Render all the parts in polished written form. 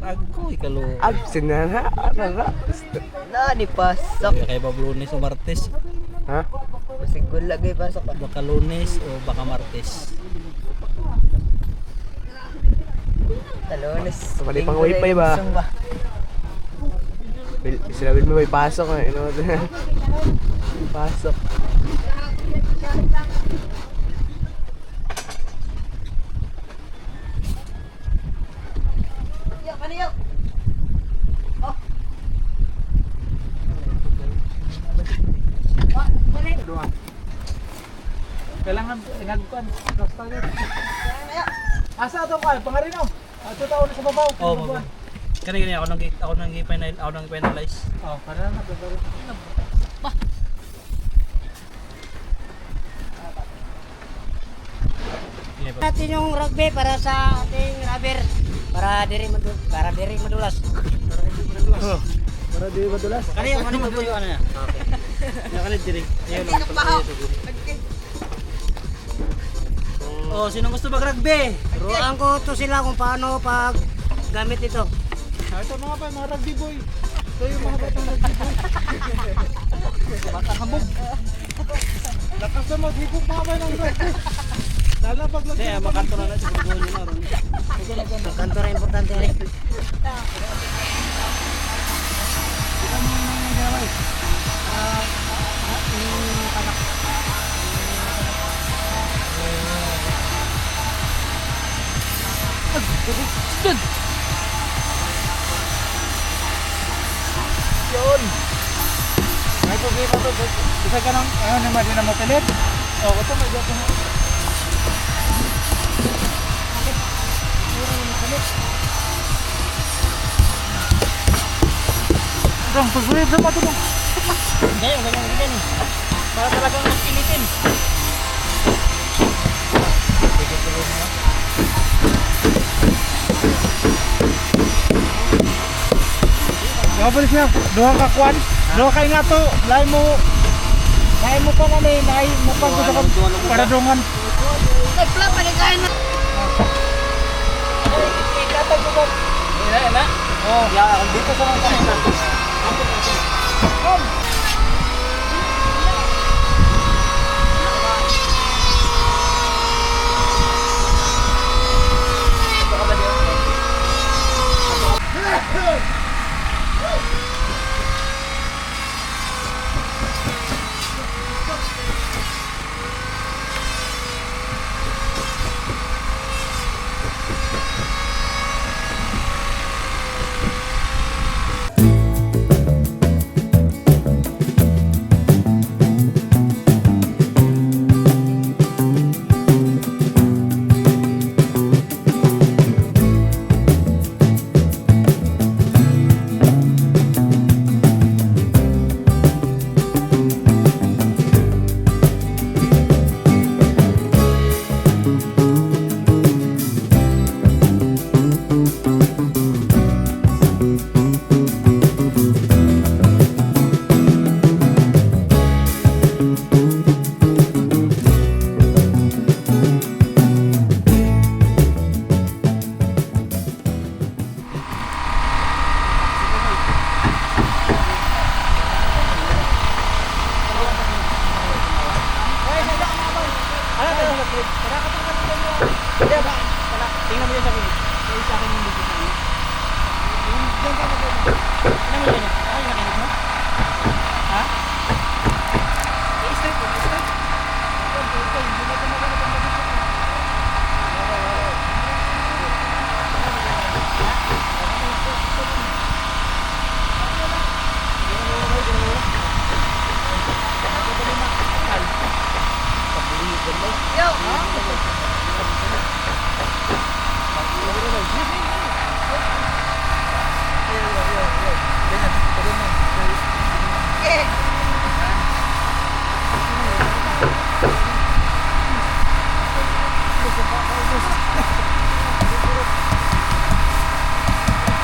Ako, ikalo. Absent na. Na ni pasok. Kaya ba Lunes o Martes? Ha? Siguro lagay pasok ka. Baka Lunes o baka Martes. Talones. Pwede pang wifi ba? Sila mo may pasok na. Pasok. Kailangan inagkuan. Asa to ka? Pangarino. Ato taon sa babaw. Oh, kani ako nang finalize. Oh, para na to. Natin yung rugby para sa ating rubber para diri madulas. Para di madulas. Kani yung ano yung ano niya? Okay. Yung kani diri. Oh, sino gusto mag-rugby? Turuan ko to sila kung paano pag gamit ito. Ito mga rugby boy. Ito yung mga batang rugby boy. Batang hambog. Lakas na maghigop mga bay ng rugby. Lalo pag lagyan. Kaya makanto na siguro niyo na. Kanto na importante rin. Yun. May problema to. Bisa ka nang naman din na motelet. Oh, ito may gato na. Dong, pagbulit sa mato dong. Ganyan. Para talagang mag-initin. Kapalis na, duha ka kwan, duha ka nga to, lain mo pa na lain mo pa sa paradungan. Nagpla pa rin kayo na. Ikatag mo ba? Ina. Oh, dito sa mga kanina. Tingnan mo yan sa kulit. Kaya sa akin yung dito sa inyo. Diyan ka na. Tingnan mo yan. Ay, nakinig mo? Ha? I-start mo. Hindi na ito maganda pang dito.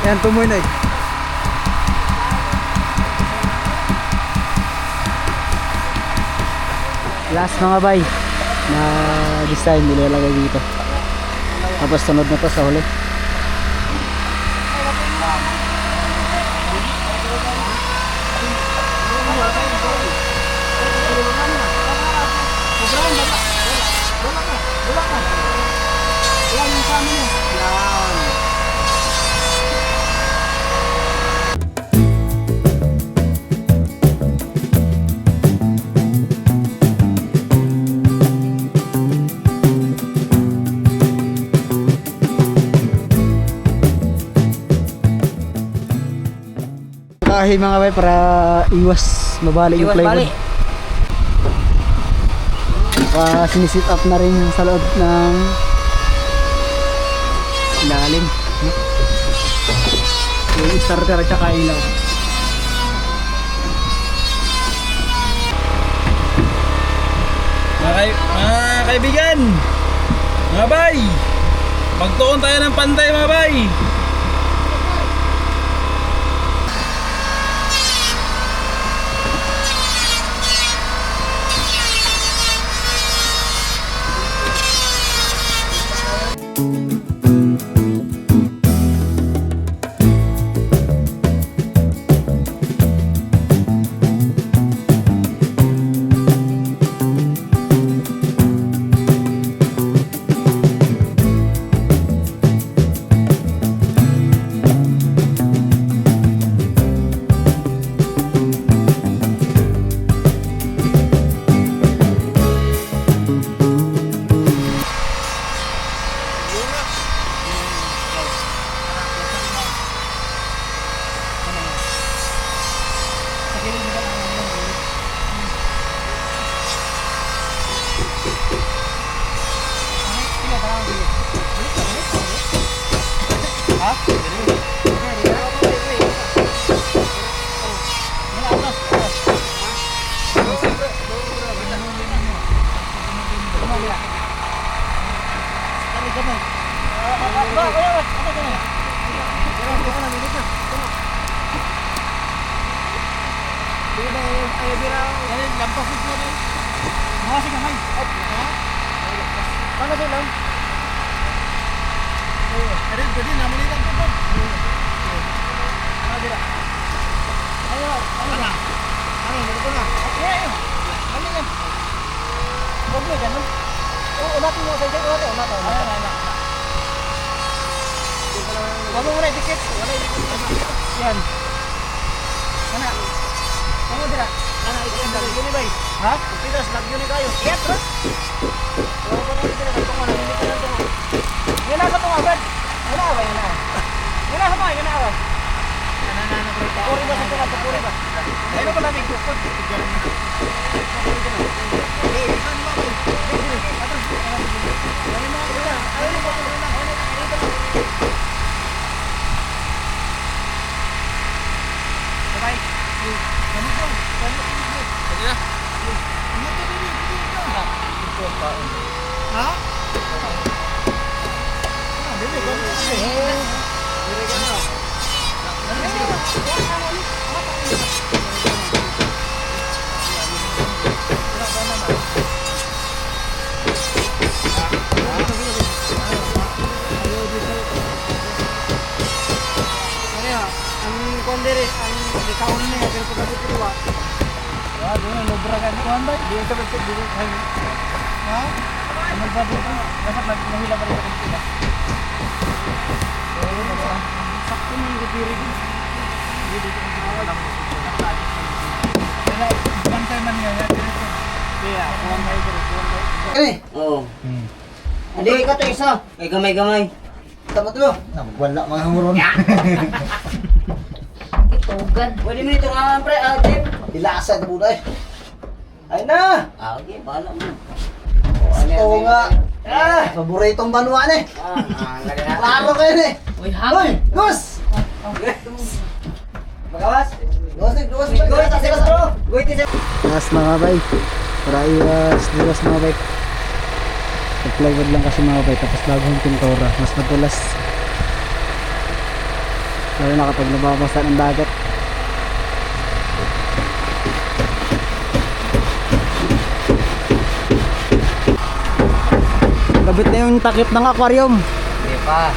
Yan, tumoy na eh. Last mga bay na design nilalagay dito. Tapos sunod na to sa huli. Wala ka. Yan yung sa amin eh. Yan. Kahit mga bay para iwas mabali yung Iwas plywood. bali. Sinisit up na rin sa loob ng ilalim. Yung starter at saka ilaw. Mga kaibigan, mga bay, magtuon tayo ng pantay mga bay. Wala mo na dikit. Yan. Mana? Kamu dira? Ana ikan dari gini bay. Hah? Kita slag gini kayo. Iya terus. Kalau kamu dira kung ano ini kan to. Yan na sa mga bed. Yan na ba yan na. Yan na sa mga yan na ba. Na bro. Puri ba sa tula puri ba? Ano ba lamig ko? Oo. Hindi ka to isa. Ay gamay-gamay. Tama to. Wala mga huron. Itugan. Pwede mo ito nga pre, Jim. Ilasa na muna eh. Ay na! Ah, okay, bahala mo. Oo nga. Paboritong banuan eh. Klaro kayo eh. Uy, Hoy, Gus! Magawas. Gus, Mas mga bay. Para iwas mga bay. Pag-plywood lang kasi mga bay. Tapos bagong pintura. Mas madulas. Lalo na kapag nababasa ng dagat. Kabit na yung takip ng aquarium. Hindi pa.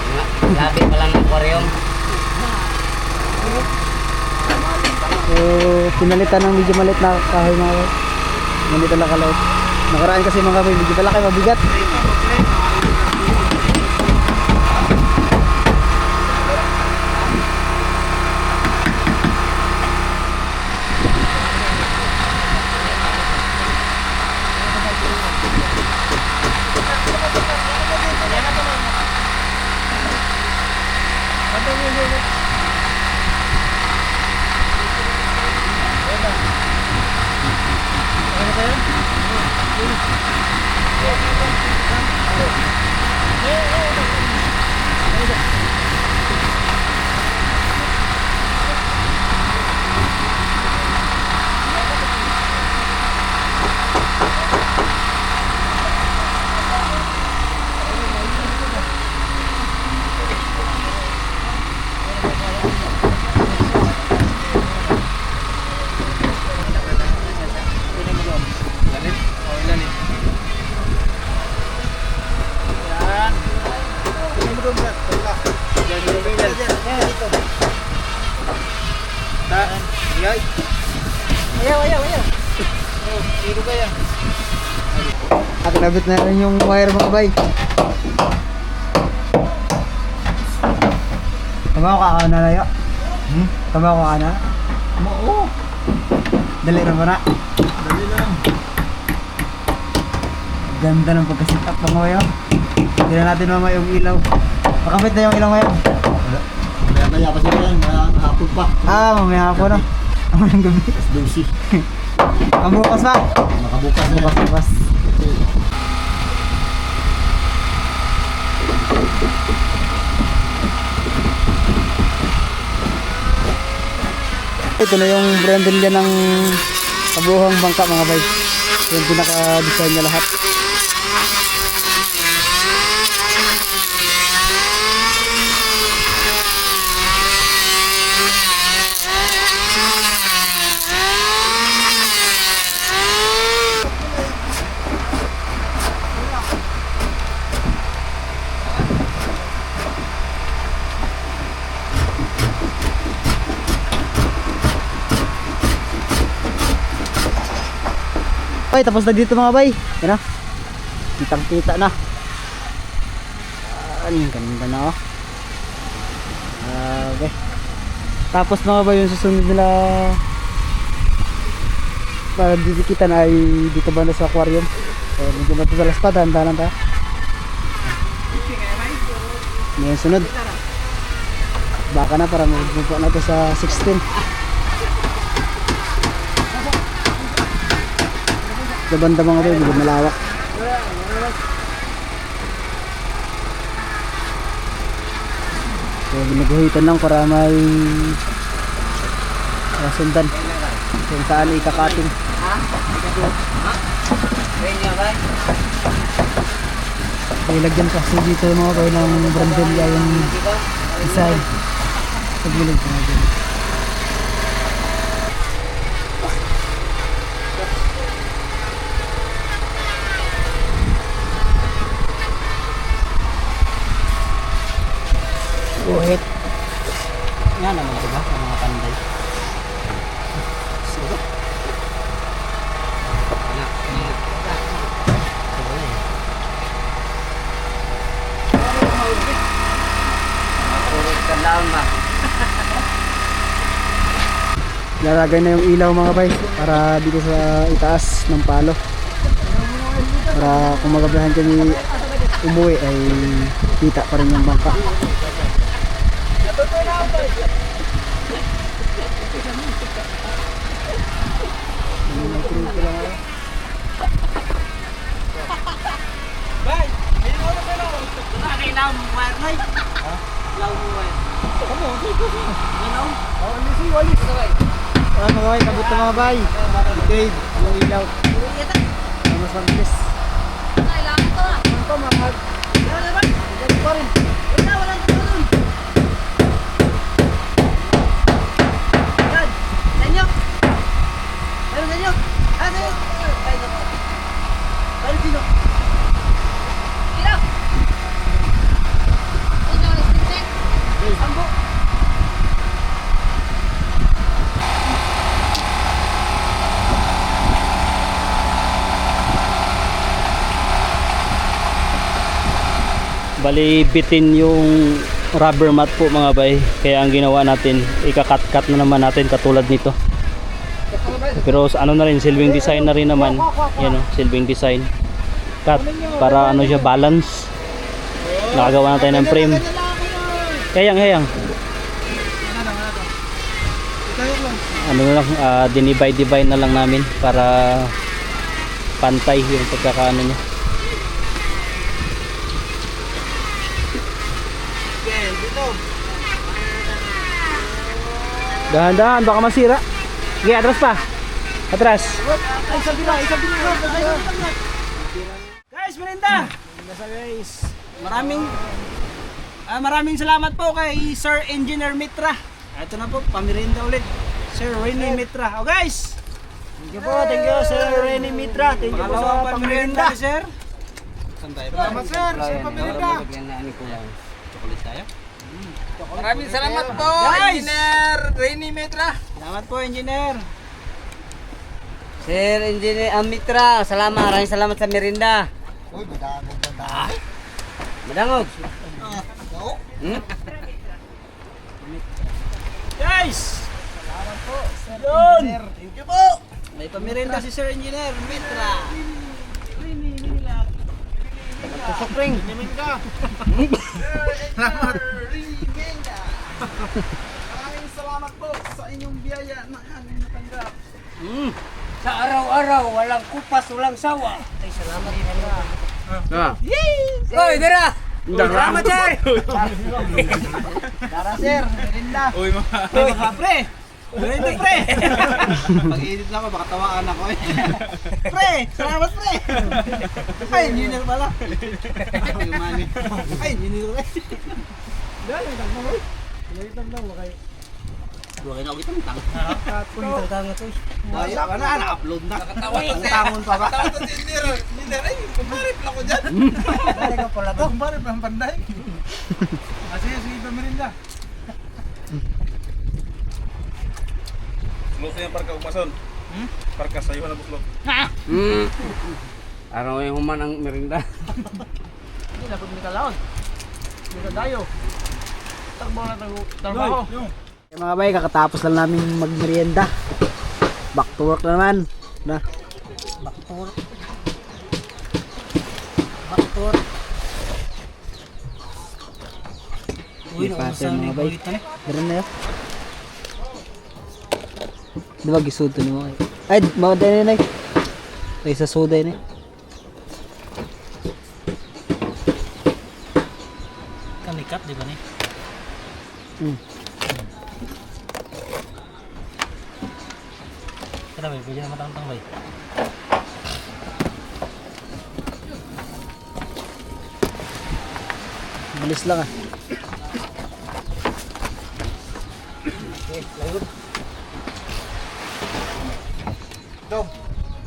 Labi pa lang ng aquarium. So, pinalitan ng medyo malit na kahoy mga bay. Ganito lang kalait. Nakaraan kasi mga bay, medyo malaki, mabigat. Nakabit na rin yung wire mga bay. Tama ko ka na layo? Tama ko ka na? Oo. Dali na ba na? Dali lang. Ganda ng pagkasit up ng wayo. Hindi na natin mamaya yung ilaw. Makapit na yung ilaw ngayon. Kaya pa sila yan, hapon pa. Mamaya hapon na. Ang gabi. Dosi. Kamukas pa. Nakabukas na yan. Bukas. Ito na yung brandilya ng kabuhang bangka mga bay. Yung pinaka-design niya lahat. Ay, tapos na dito mga bay. Yan na. Kitang kita na. Ang ganda na oh. Okay. Tapos mga bay, yung susunod nila para didikitan ay dito banda sa aquarium. So medyo matalas pa, dahan-dahan tayo. Ngayon sunod. Baka na para magbubuo na ito sa 16. Sa banda mga bay, medyo malawak. So ginagahitan lang para may sundan kung saan ikakating. Ilagyan kasi dito mga bay ng brandilya yung design sa gilid mga bay. Buhit. Yan naman diba? Ang mga panday. Lalagay na yung ilaw mga bay para dito sa itaas ng palo. Para kung magabihan kami umuwi ay kita pa rin yung bangka. Mga bay, kabut na mga bay. Okay, yung ilaw. Mas mabilis. Ito mahal. Ganito pa rin. Walang ito doon. Yan. Danyo. Meron danyo. Danyo. Meron dino. Ilaw. Ambo. Bali bitin yung rubber mat po mga bay. Kaya ang ginawa natin, ikakat-cut na naman natin katulad nito. Pero ano na rin, silbing design na rin naman. Yan o, silbing design. Cut para ano siya, balance. Nakagawa na tayo ng frame. Hayang. Ano na lang, dinivide na lang namin para pantay yung pagkakaano niya. Dahan-dahan, baka masira. Sige, atras pa. Atras. Guys, merinda! Guys, maraming salamat po kay Sir Engineer Mitra. Ito na po, pamirinda ulit. Sir Rene Mitra. Oh guys! Thank you Sir Rene Mitra. Thank you po sa pamirinda. Sir. Salamat sir, sa pamirinda. Maraming salamat po, Guys! Engineer Rene Mitra. Salamat po, Engineer. Sir Engineer Mitra, maraming salamat sa merinda. Uy, madamog. Madangog. Guys! Salamat po, Sir Engineer. Thank you po. May pamirinda si Sir Engineer Mitra. Supring. Nimin ka. Maraming salamat po sa inyong biyaya na aming natanggap. Sa araw-araw, walang kupas, walang sawa. Ay, salamat po. Hoy, dira. Salamat, sir. Tara sir, merinda. Uy mga pre. Merinda pre. Pag-edit lang ako, baka tawaan ako eh. Pre, salamat pre. Ay, engineer pala. Ay, engineer pre. Dali, tangka mo. Dali, tangka mo kayo. Dua kayo na ako itang tang. Tangka to. Daya ka na, na-upload na. Ang tangon pa ba? Engineer, ay, kumarip lang ko dyan. Dali ka pala to. Kumarip lang panday. Sige, pamirinda. Buslot niya parka umason. Parka sa iyo na buslot. Araw yung human ang merinda. Hindi na pag mikalaon. Hindi na tayo. Takbo na trabaho. Mga bay, kakatapos lang namin magmerienda. Back to work na naman. Na. Back to work. Uy, pattern mga bay. Meron na yun. Di ba gisudo ni mo? Ay, mga dahil na yun. Ay, sa soda yun eh. Kanikat, di ba ni? Kada bay, pwede na matangtang bay. Bilis lang ah.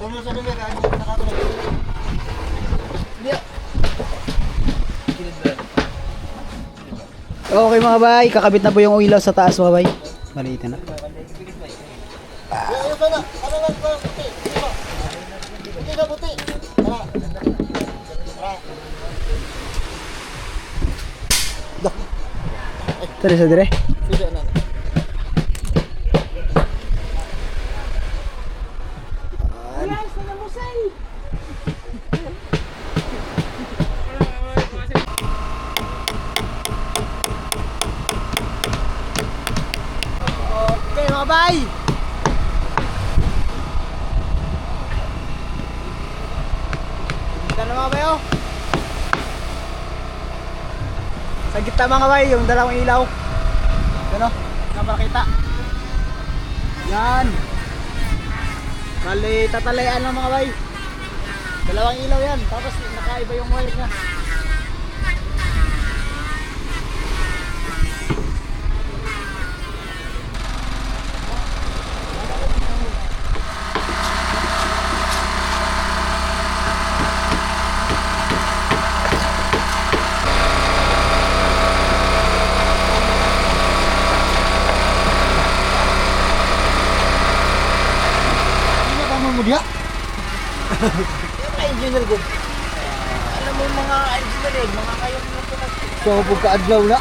Tulong sa bibig, ay nakatulog. Okay mga bay, kakabit na po yung ilaw sa taas mga bay. Maliit na. Ayun ka na, ano lang ba, puti. Hindi na puti. Tara sa dire. Sige na. Okay mga bay. Ganda na mga bay oh. Sa gitna mga bay, yung dalawang ilaw. Yan oh, napakita. Yan. Bali, tatalayan lang mga bay. Dalawang ilaw yan, tapos nakaiba yung wire niya. Mo dia? Engineer good. Alam mo mga engineer, mga kayo So, pagka-adlaw na.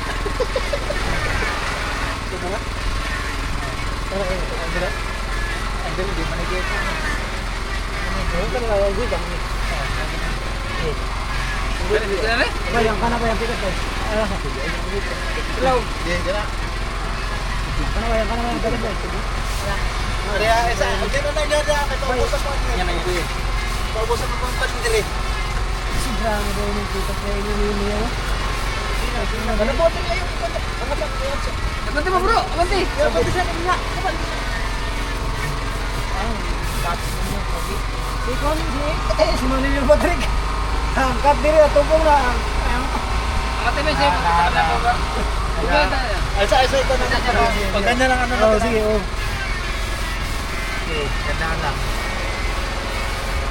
Bayang ka na ba yung ticket boy? Hello. Kana ba yung ticket boy? Kaya isa, hindi na lang yan kay paubusan mo. Yan na yun. Paubusan mo pang pandiri. Sobra mo daw yung ticket boy niya. Ano po ito yung kontak? Abante mo bro, abante. Abante sa kanya. Si Kon, si Manil Patrick. Angkat diri tupong na. Ate may sa'yo, magkakala mo ba? Isa ito na. Pag ganyan lang ano Oh, sige, oh. Okay, ganyan lang.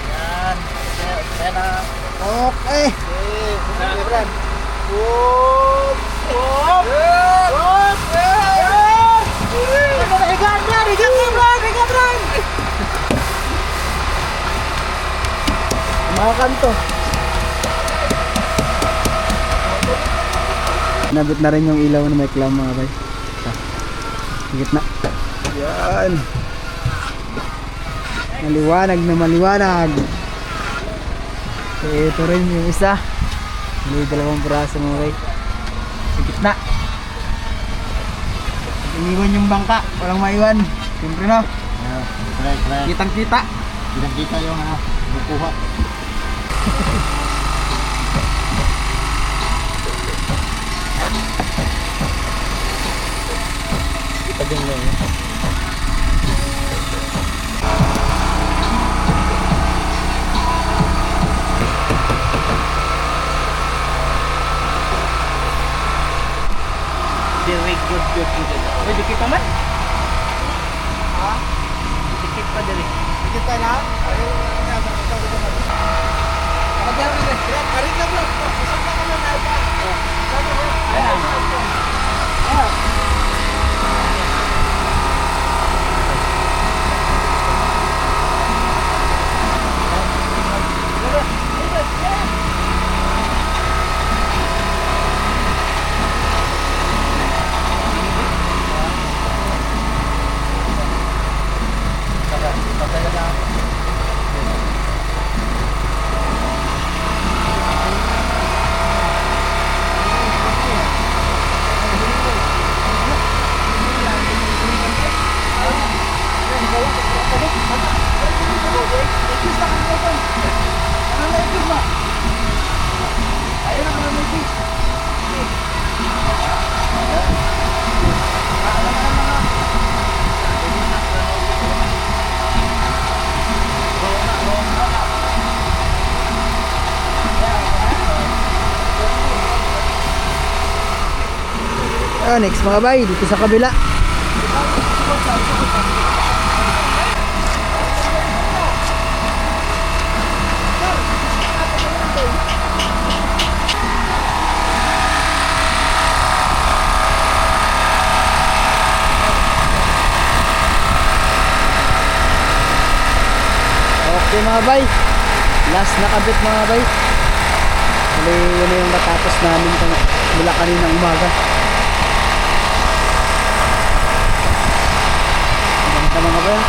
Yan. Yan na. Okay. Okay, Bran. Whoop! Whoop! Whoop! Ikan Bran. Mga kanto. Nabit na rin yung ilaw na may clam mga bay. Higit na. Yan. Maliwanag na maliwanag. Ito rin yung isa. May dalawang braso mga bay. Higit na. Iniwan yung bangka. Walang maiwan. Siyempre na. Kitang kita. Kita yung bukuha. Kita din lang yun. Good. May dikit pa man? Ha? Dikit pa dali. Dikit tayo na? Ayaw na sa ito. Nakadala na. Karin na bro. Isang na naman na ito. Sabi mo. Next mga bay, dito sa kabila. Okay mga bay, last na kabit mga bay. Yun na yung natapos namin mula kaninang umaga. Ganda mga bay,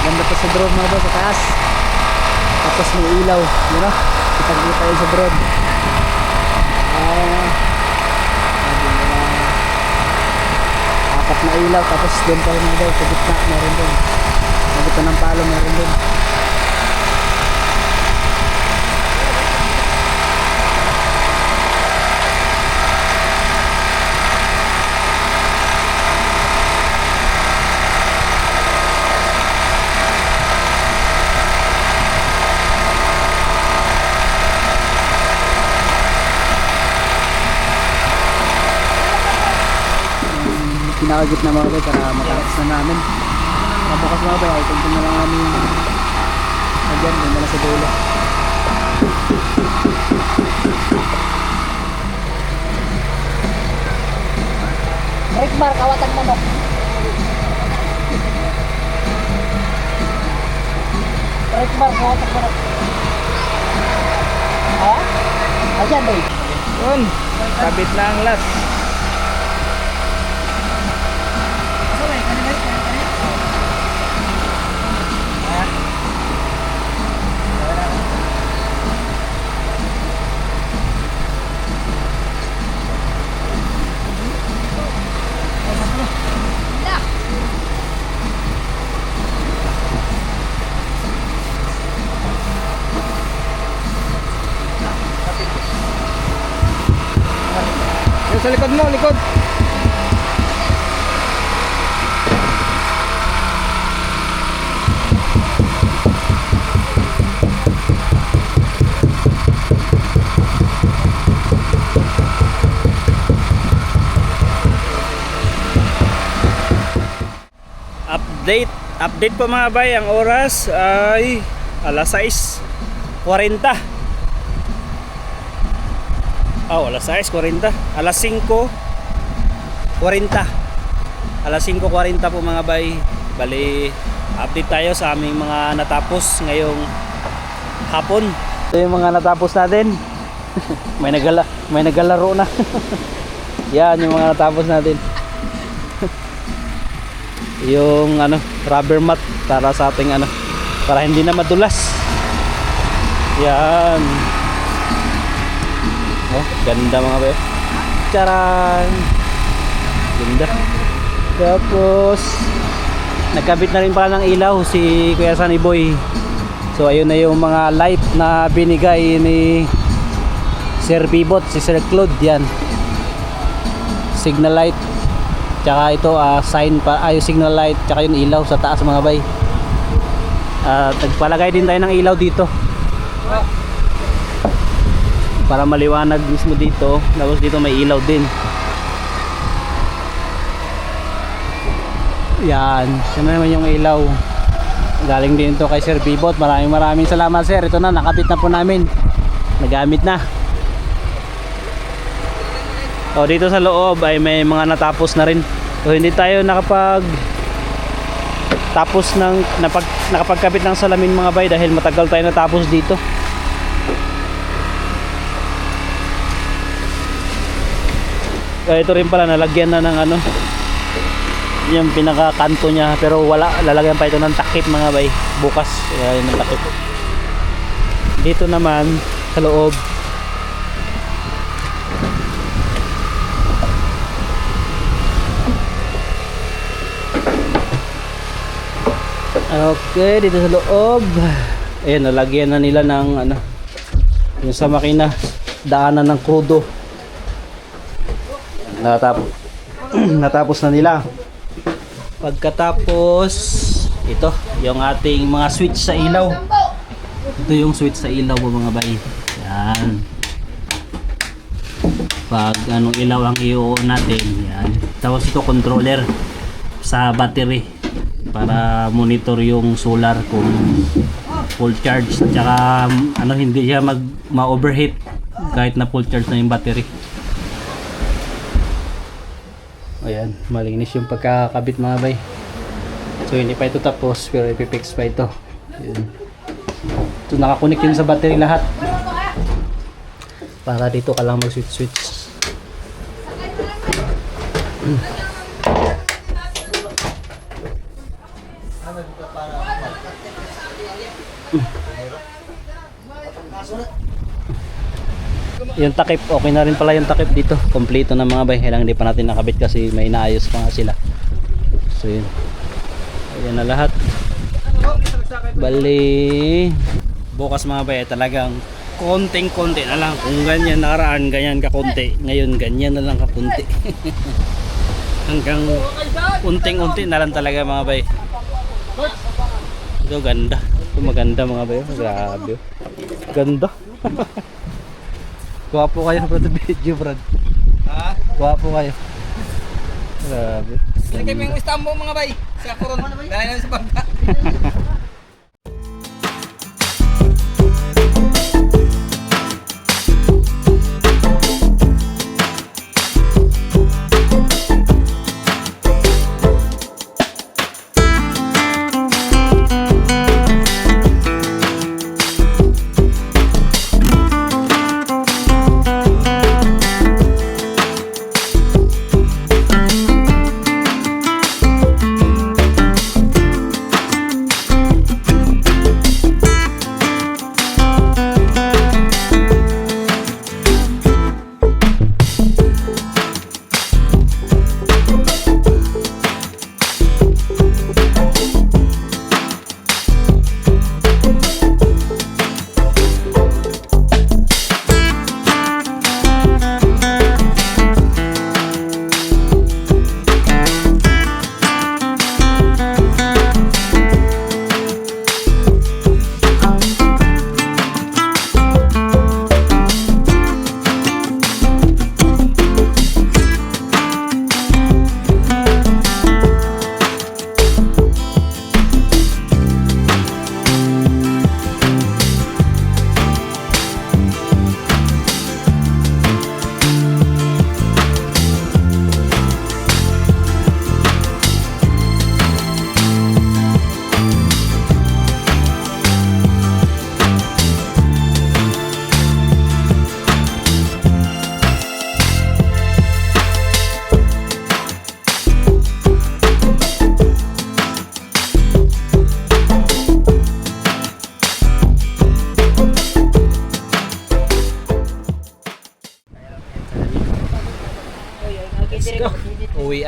ganda pa sa drone mga bay sa taas. Tapos may ilaw, yun o, kitag-kita yun sa drone. Apat na ilaw, tapos doon pa rin mga bay, sa gitna meron doon. Sa gitna ng palo meron doon. Pinakagit na mga bay para matapos na namin. Mabukas mga bay, ay tungkol na lang namin nagyan, doon na lang sa dulo. Rickmar, kawatan mo mo. Rickmar, kawatan mo mo. Ha? Ayan bay. Yun. Kabit na ang last. Yung sa likod mo, likod. Update po mga bay, ang oras ay alas 6:40. Alas 6:40. Alas 5:40. Alas 5:40 po mga bay. Bali, update tayo sa aming mga natapos ngayong hapon. Ito yung mga natapos natin. may nagalaro na. Yan yung mga natapos natin. Yung rubber mat para sa ating para hindi na madulas. Yan. Oh, ganda mga bayo. Charan. Ganda. Tapos nagkabit na rin pala ng ilaw si Kuya Sunny Boy. So ayun na yung mga light na binigay ni Sir Bibot, si Sir Claude. Yan. Signal light. Tsaka ito sign pa, yung signal light, tsaka yung ilaw sa taas mga bay. Nagpalagay din tayo ng ilaw dito para maliwanag mismo dito. Tapos dito may ilaw din. Yan, yan naman yung ilaw. Galing din ito kay Sir Bibot. Maraming salamat sir. Ito na, nakabit na po namin. Nagamit na. Dito sa loob ay may mga natapos na rin. Hindi tayo nakapagkabit ng salamin mga bay dahil matagal tayo natapos dito. Ito rin pala nalagyan na ng yung pinakakanto niya, pero wala, lalagyan pa ito ng takip mga bay bukas. Yan ng takip. Dito naman sa loob okay, dito sa loob ayun, nalagyan na nila ng yung sa makina daanan ng krudo. Natapos na nila. Pagkatapos ito yung ating mga switch sa ilaw. Ito yung switch sa ilaw mga bay. Yan, pag anong ilaw ang i-on natin. Yan. Tapos ito controller sa battery para monitor yung solar kung full charge, tsaka hindi siya ma-overheat kahit na full charge na yung battery. Ayan, malinis yung pagkakabit mga bay. So hindi pa ito tapos pero ipipix pa ito. Ayan. So nakakunik yun sa battery lahat. Para dito ka lang mag-switch. Yung takip, okay na rin pala yung takip dito. Kompleto na mga bay. Kailangan hindi pa natin nakabit kasi may naayos pa nga sila. So yun. Ayan na lahat. Bali, bukas mga bay talagang konting-konti na lang. Kung ganyan nakaraan, ganyan kakunti. Ngayon ganyan na lang kakunti. Hanggang unting-unti na lang talaga mga bay. Ito ganda. Ito maganda mga bay. Grabe. Ganda. Gwapo kayo sa video, Brad. Ha? Gwapo kayo. Grabe. Sige kayo yung Istanbul mga bay. Sa Coron. Dahil na sa bangka.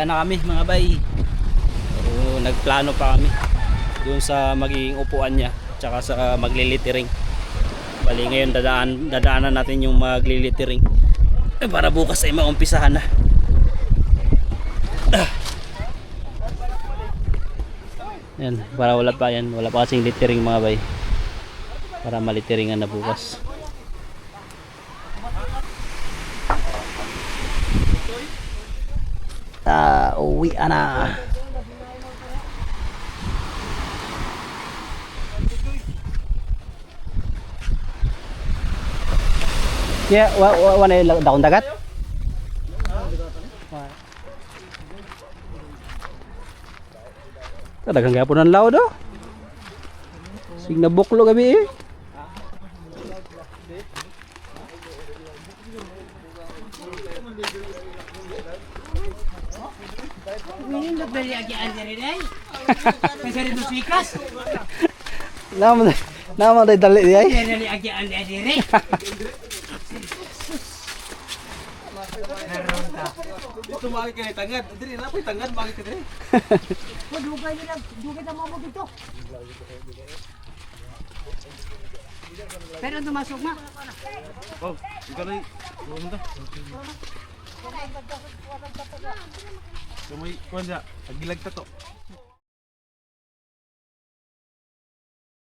na kami mga bay. So, nagplano pa kami doon sa magiging upuan niya tsaka sa maglilitering. Bali ngayon dadaanan natin yung maglilitering para bukas ay maumpisahan na. Yan, para wala pa kasing littering mga bay. Para maliteringan na bukas. Uwi na. Yeah, wala yung daon dagat? Daghang gapon ang laod oh. Sig nabuklo gabi eh. Minindot bali agian diri day. Kasi rito sikas. Naman day dali di ay. Diri agian diri. Dito maki ka ni tangad. Diri na po'y tangad maki ka diri. Dugay na mo dito. Pero tumasok na. Oh, ikaw na. Bumunta. Kumay kuan sa. Agilag ta to.